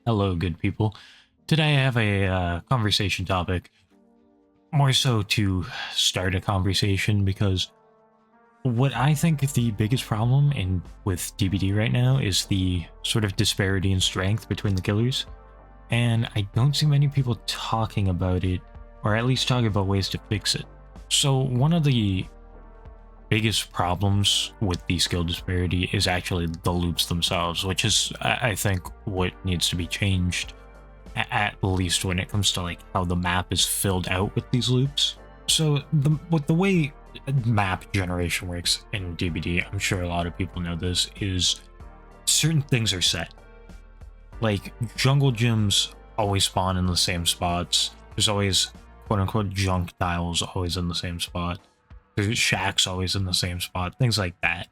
Hello, good people. Today I have a conversation topic, more so to start a conversation because what I think the biggest problem in with DBD right now is the sort of disparity in strength between the killers, and I don't see many people talking about it, or at least talking about ways to fix it. So one of the biggest problems with the skill disparity is actually the loops themselves, which is, I think, what needs to be changed, at least when it comes to like how the map is filled out with these loops. So the way map generation works in DBD, I'm sure a lot of people know this, is certain things are set. Like jungle gyms always spawn in the same spots. There's always quote unquote junk tiles always in the same spot. There's shacks always in the same spot, things like that.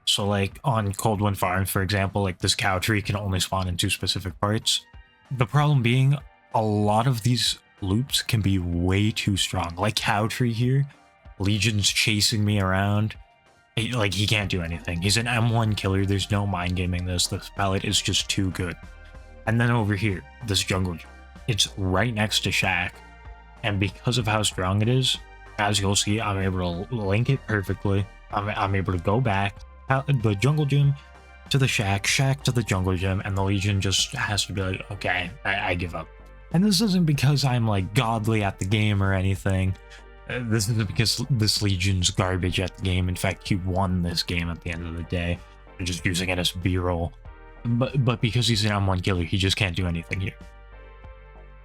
So like on Cold Wind Farm, for example, like this cow tree can only spawn in two specific parts. The problem being, a lot of these loops can be way too strong. Like cow tree here, Legion's chasing me around. Like he can't do anything. He's an M1 killer. There's no mind gaming this. This palette is just too good. And then over here, this jungle, it's right next to Shack. And because of how strong it is, as you'll see, I'm able to link it perfectly. I'm able to go back the jungle gym to the shack to the jungle gym, and the Legion just has to be like, okay, I give up. And this isn't because I'm like godly at the game or anything. This isn't because this Legion's garbage at the game. In fact, he won this game at the end of the day. I'm just using it as B-roll. But because he's an M1 killer, he just can't do anything here.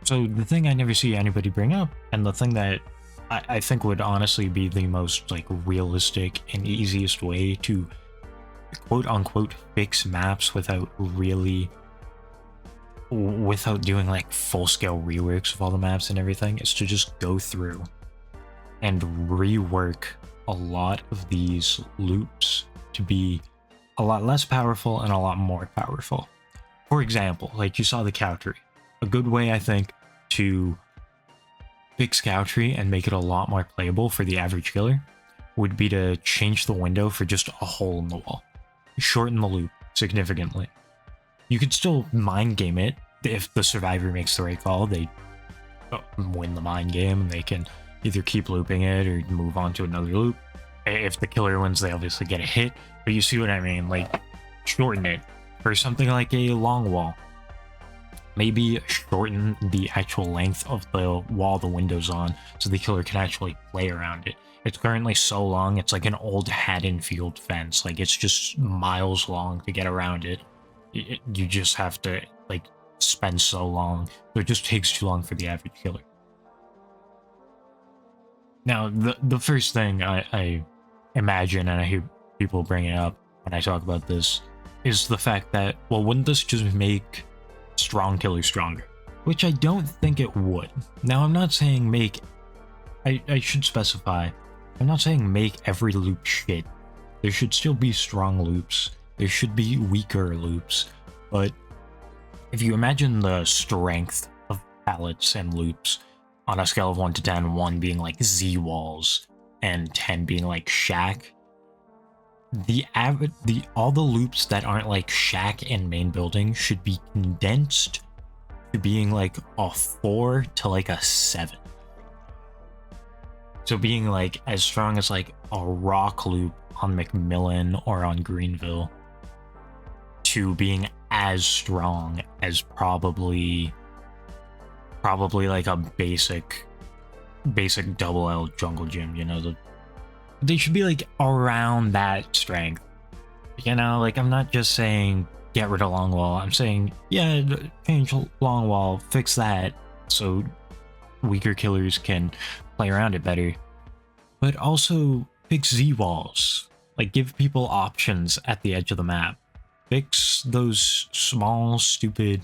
So the thing I never see anybody bring up, and the thing that I think would honestly be the most like realistic and easiest way to quote unquote fix maps without doing like full scale reworks of all the maps and everything, is to just go through and rework a lot of these loops to be a lot less powerful and a lot more powerful. For example, like you saw the cow tree. A good way I think to fix cow tree and make it a lot more playable for the average killer would be to change the window for just a hole in the wall. Shorten the loop significantly. You could still mind game it. If the survivor makes the right call, they win the mind game and they can either keep looping it or move on to another loop. If the killer wins, they obviously get a hit, but you see what I mean, like shorten it for something like a long wall. Maybe shorten the actual length of the wall the window's on so the killer can actually play around it. It's currently so long, it's like an old Haddonfield fence. Like it's just miles long to get around it. You just have to like spend so long. So it just takes too long for the average killer. Now, the first thing I imagine, and I hear people bring it up when I talk about this, is the fact that, well, wouldn't this just make strong killers stronger? Which I don't think it would. Now, I'm not saying I should specify, I'm not saying make every loop shit. There should still be strong loops. There should be weaker loops. But if you imagine the strength of palettes and loops on a scale of 1 to 10, 1 being like Z walls and 10 being like shack, all the loops that aren't like shack and main building should be condensed to being like a 4 to like a 7. So being like as strong as like a rock loop on McMillan or on Greenville, to being as strong as probably like a basic double L jungle gym, you know, they should be like around that strength. You know, like I'm not just saying get rid of long wall. I'm saying, yeah, change long wall, fix that so weaker killers can play around it better. But also fix Z walls. Like give people options at the edge of the map. Fix those small, stupid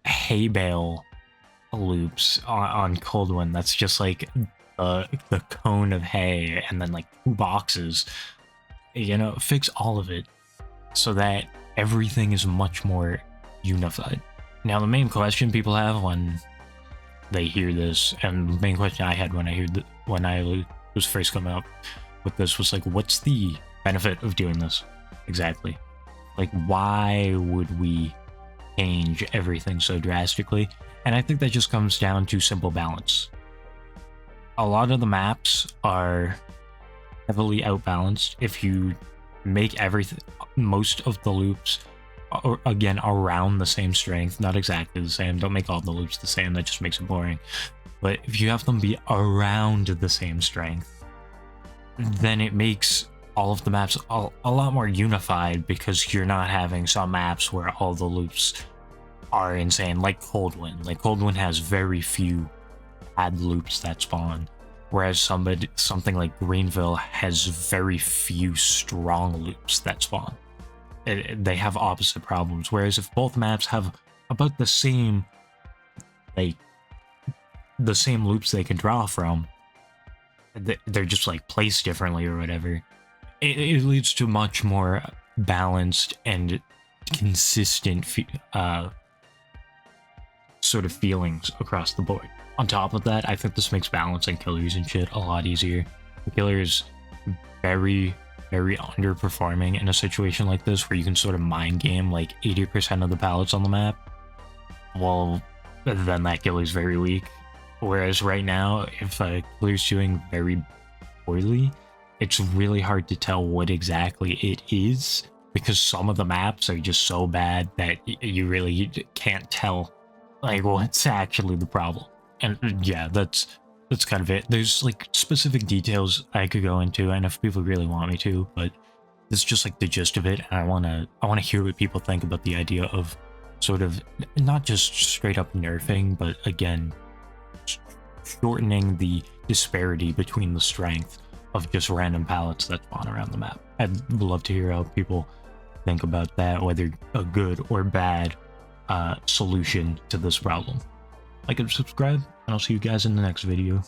hay bale loops on Cold Wind. That's just like the cone of hay and then like 2 boxes. You know, fix all of it so that everything is much more unified. Now, the main question people have when they hear this, and the main question I had when I was first coming up with this, was like, what's the benefit of doing this exactly? Like, why would we change everything so drastically. And I think that just comes down to simple balance. A lot of the maps are heavily outbalanced if you make everything, most of the loops, or again, around the same strength, not exactly the same. Don't make all the loops the same, that just makes it boring. But if you have them be around the same strength, then it makes all of the maps a lot more unified, because you're not having some maps where all the loops are insane, like Coldwind. Like Coldwind has very few bad loops that spawn, whereas something like Greenville has very few strong loops that spawn. They have opposite problems. Whereas if both maps have about the same, like, the same loops they can draw from, they're just like placed differently or whatever, it leads to much more balanced and consistent sort of feelings across the board. On top of that, I think this makes balancing killers and shit a lot easier. The killer is very, very underperforming in a situation like this, where you can sort of mind game like 80% of the pallets on the map. Well, then that killer's very weak. Whereas right now, if a killer's doing very poorly, it's really hard to tell what exactly it is, because some of the maps are just so bad that you really can't tell like what's actually the problem. And yeah, that's kind of it. There's like specific details I could go into, and if people really want me to, but it's just like the gist of it. And I wanna hear what people think about the idea of sort of not just straight up nerfing, but again, shortening the disparity between the strength of just random pallets that spawn around the map. I'd love to hear how people think about that, whether a good or bad solution to this problem. Like and subscribe, and I'll see you guys in the next video.